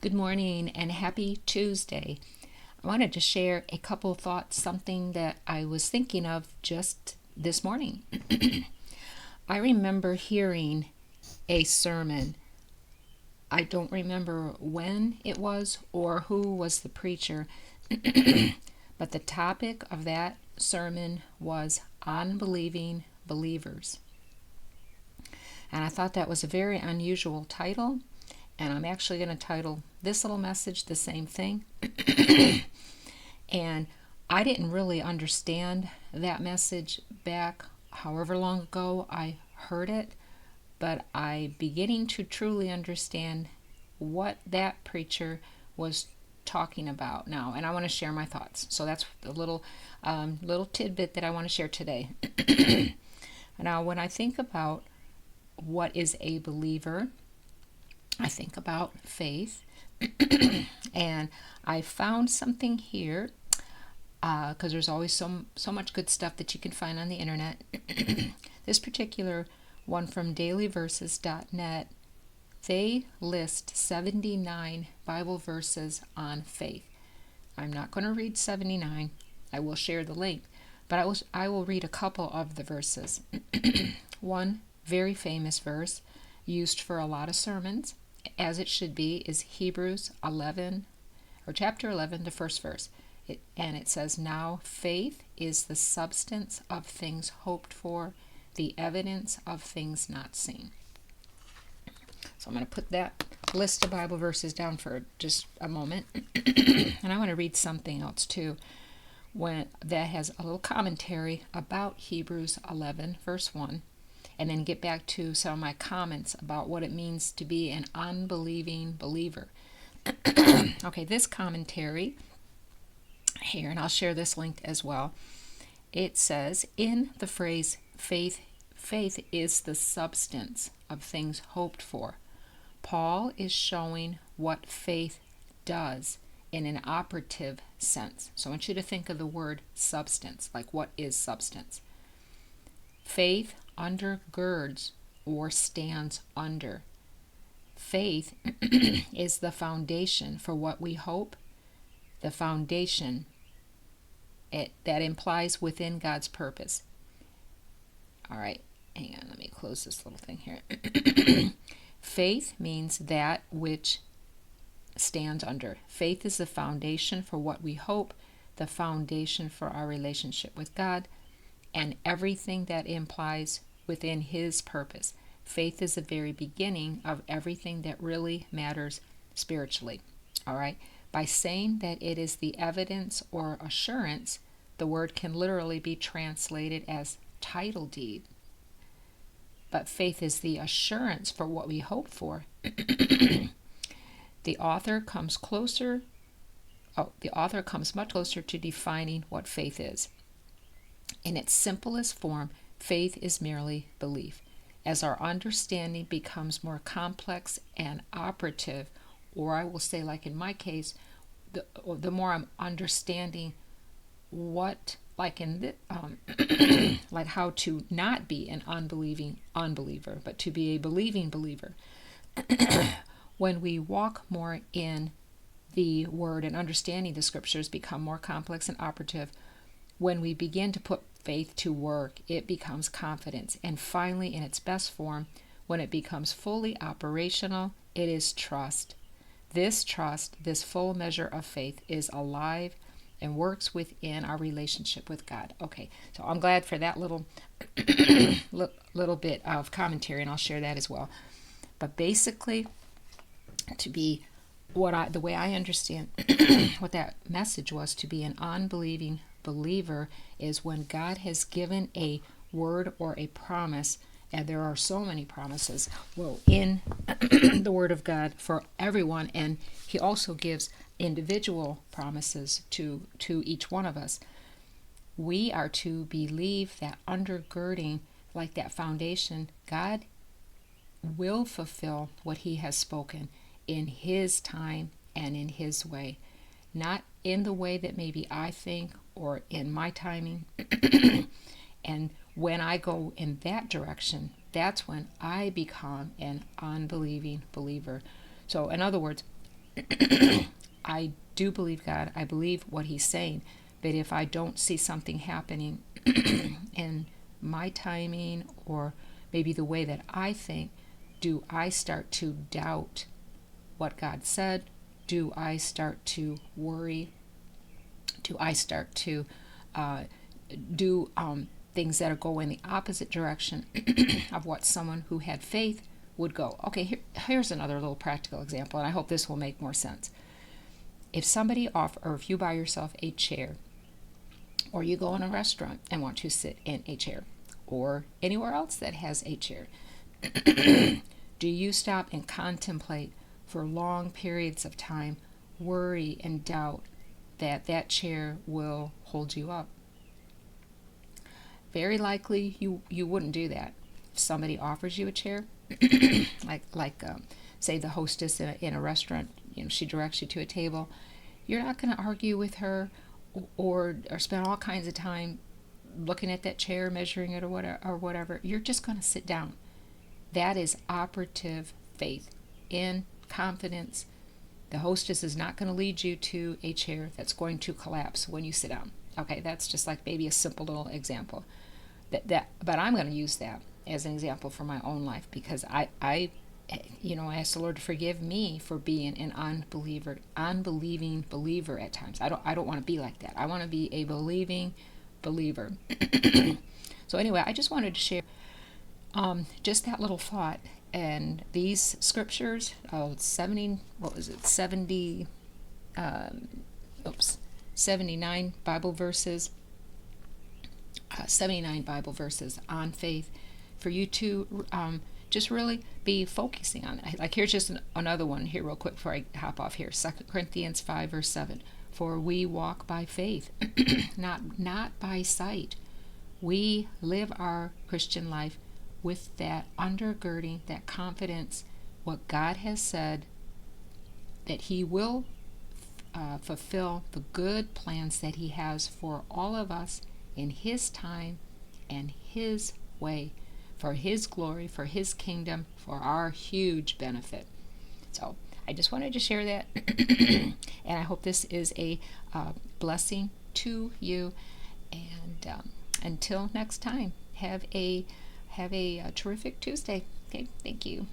Good morning and happy Tuesday. I wanted to share a couple thoughts, something that I was thinking of just this morning. I remember hearing a sermon. I don't remember when it was or who was the preacher, but the topic of that sermon was unbelieving believers. And I thought that was a very unusual title, and I'm actually going to title this little message the same thing. And I didn't really understand that message back however long ago I heard it, but I'm beginning to truly understand what that preacher was talking about now, and I want to share my thoughts. So that's a little tidbit that I want to share today. Now, when I think about what is a believer, I think about faith, and I found something here because there's always so much good stuff that you can find on the internet. This particular one from dailyverses.net, they list 79 Bible verses on faith. I'm not going to read 79. I will share the link, but I will read a couple of the verses. One very famous verse used for a lot of sermons, as it should be, is Hebrews 11, or chapter 11, the first verse. And it says, "Now faith is the substance of things hoped for, the evidence of things not seen." So I'm going to put that list of Bible verses down for just a moment. And I want to read something else too, that has a little commentary about Hebrews 11, verse 1. And then get back to some of my comments about what it means to be an unbelieving believer. Okay, this commentary here, and I'll share this link as well. It says, in the phrase faith is the substance of things hoped for, Paul is showing what faith does in an operative sense. So I want you to think of the word substance, like what is substance? Faith undergirds or stands under. Faith is the foundation for what we hope, the foundation that implies within God's purpose. All right, hang on, let me close this little thing here. Faith means that which stands under. Faith is the foundation for what we hope, the foundation for our relationship with God, and everything that implies within His purpose. Faith is the very beginning of everything that really matters spiritually. All right? By saying that it is the evidence or assurance, the word can literally be translated as title deed. But faith is the assurance for what we hope for. The author comes much closer to defining what faith is. In its simplest form, faith is merely belief. As our understanding becomes more complex and operative, or I will say, like in my case, the more I'm understanding what, like like how to not be an unbelieving unbeliever, but to be a believing believer. When we walk more in the Word and understanding the Scriptures become more complex and operative, when we begin to put faith to work, it becomes confidence. And finally, in its best form, when it becomes fully operational, it is trust. This trust, this full measure of faith, is alive and works within our relationship with God. Okay, so I'm glad for that little bit of commentary, and I'll share that as well. But basically, the way I understand what that message was, to be an unbelieving believer is when God has given a word or a promise, and there are so many promises in the Word of God for everyone, and He also gives individual promises to each one of us. We are to believe that undergirding, like that foundation, God will fulfill what He has spoken in His time and in His way, not in the way that maybe I think or in my timing. And when I go in that direction, that's when I become an unbelieving believer. So in other words, I do believe God. I believe what He's saying. But if I don't see something happening in my timing or maybe the way that I think, do I start to doubt what God said? Do I start to worry? Do I start to do things that go in the opposite direction of what someone who had faith would go? Okay, here's another little practical example, and I hope this will make more sense. If somebody or if you buy yourself a chair, or you go in a restaurant and want to sit in a chair, or anywhere else that has a chair, do you stop and contemplate for long periods of time, worry and doubt that that chair will hold you up? Very likely you wouldn't do that. If somebody offers you a chair, like say the hostess in a restaurant, she directs you to a table, you're not going to argue with her or spend all kinds of time looking at that chair, measuring it or whatever. You're just going to sit down. That is operative faith in confidence. The hostess is not going to lead you to a chair that's going to collapse when you sit down. Okay, that's just like maybe a simple little example. But I'm going to use that as an example for my own life, because I ask the Lord to forgive me for being an unbelieving believer at times. I don't want to be like that. I want to be a believing believer. So anyway, I just wanted to share just that little thought. And these scriptures, 79 Bible verses, 79 Bible verses on faith, for you to just really be focusing on it. Like here's just another one here real quick before I hop off here. 2 Corinthians 5 verse 7. For we walk by faith, not by sight. We live our Christian life with that undergirding, that confidence, what God has said, that He will fulfill the good plans that He has for all of us in His time and His way, for His glory, for His kingdom, for our huge benefit. So I just wanted to share that, and I hope this is a blessing to you. And until next time, have a terrific Tuesday. Okay, thank you.